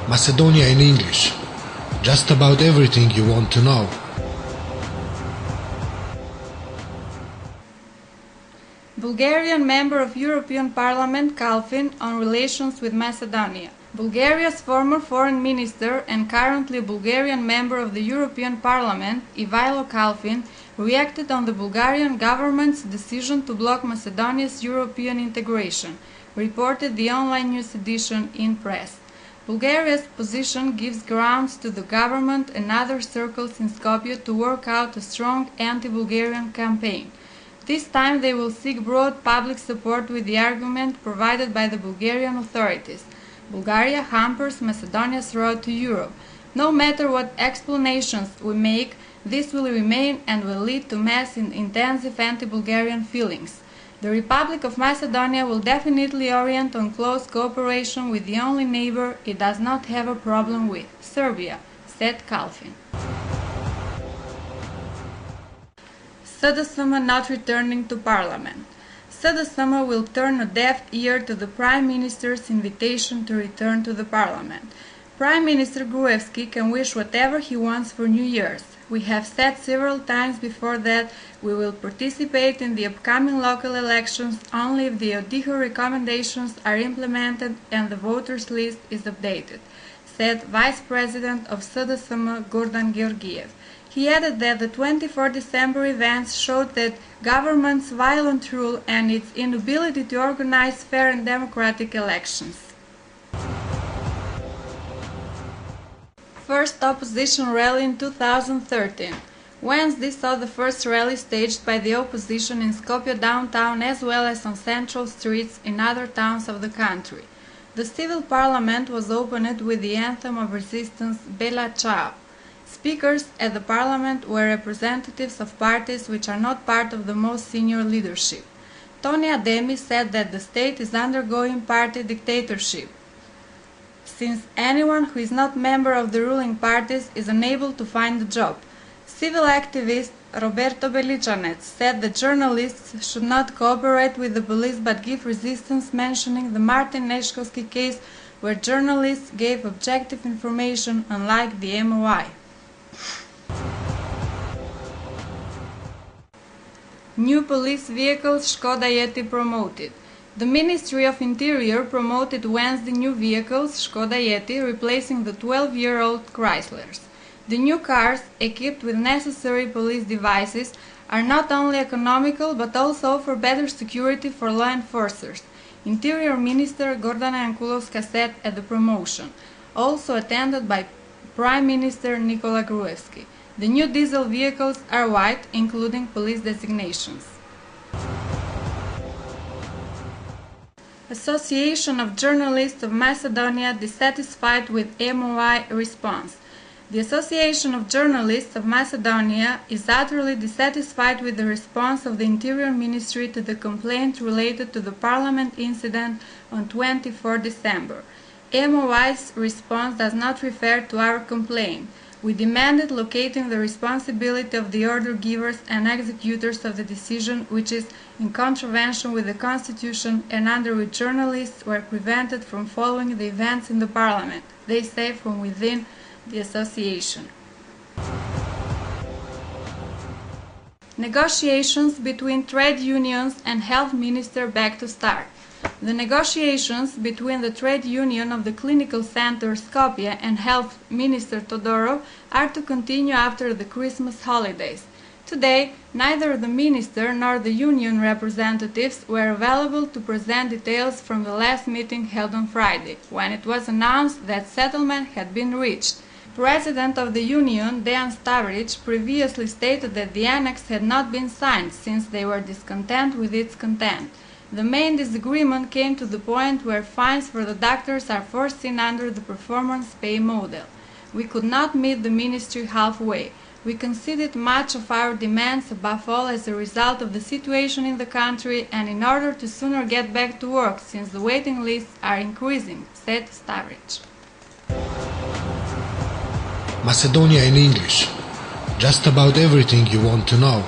Macedonia in English. Just about everything you want to know. Bulgarian member of European Parliament Kalfin on relations with Macedonia. Bulgaria's former foreign minister and currently Bulgarian member of the European Parliament, Ivailo Kalfin, reacted on the Bulgarian government's decision to block Macedonia's European integration, reported the online news edition in Press. Bulgaria's position gives grounds to the government and other circles in Skopje to work out a strong anti-Bulgarian campaign. This time they will seek broad public support with the argument provided by the Bulgarian authorities. Bulgaria hampers Macedonia's road to Europe. No matter what explanations we make, this will remain and will lead to mass and intensive anti-Bulgarian feelings. The Republic of Macedonia will definitely orient on close cooperation with the only neighbor it does not have a problem with, Serbia, said Kalfin. SDSM not returning to Parliament. SDSM will turn a deaf ear to the Prime Minister's invitation to return to the Parliament. Prime Minister Gruevski can wish whatever he wants for New Year's. We have said several times before that we will participate in the upcoming local elections only if the ODIHR recommendations are implemented and the voters' list is updated, said Vice President of SDSM Gordan Georgiev. He added that the 24 December events showed that government's violent rule and its inability to organize fair and democratic elections. First opposition rally in 2013. Wednesday saw the first rally staged by the opposition in Skopje downtown as well as on central streets in other towns of the country. The civil parliament was opened with the anthem of resistance Bela Ciao. Speakers at the parliament were representatives of parties which are not part of the most senior leadership. Tony Ademi said that the state is undergoing party dictatorship, since anyone who is not member of the ruling parties is unable to find a job. Civil activist Roberto Beličanec said that journalists should not cooperate with the police but give resistance, mentioning the Martin Neškovski case where journalists gave objective information unlike the MOI. New police vehicles Škoda Yeti promoted. The Ministry of Interior promoted Wednesday new vehicles Škoda Yeti replacing the 12-year-old Chryslers. The new cars, equipped with necessary police devices, are not only economical but also offer better security for law enforcers, Interior Minister Gordana Jankulovska said at the promotion, also attended by Prime Minister Nikola Gruevski. The new diesel vehicles are white, including police designations. Association of Journalists of Macedonia dissatisfied with MOI response. The Association of Journalists of Macedonia is utterly dissatisfied with the response of the Interior Ministry to the complaint related to the Parliament incident on 24 December. MOI's response does not refer to our complaint. We demanded locating the responsibility of the order givers and executors of the decision, which is in contravention with the Constitution and under which journalists were prevented from following the events in the Parliament, they say from within the association. Negotiations between trade unions and health minister back to start. The negotiations between the trade union of the clinical center Skopje and health minister Todorov are to continue after the Christmas holidays. Today, neither the minister nor the union representatives were available to present details from the last meeting held on Friday, when it was announced that settlement had been reached. President of the union, Dejan Stavrić, previously stated that the annex had not been signed since they were discontent with its content. The main disagreement came to the point where fines for the doctors are foreseen under the performance pay model. We could not meet the ministry halfway. We conceded much of our demands, above all as a result of the situation in the country and in order to sooner get back to work since the waiting lists are increasing, said Stavrić. Macedonia in English. Just about everything you want to know.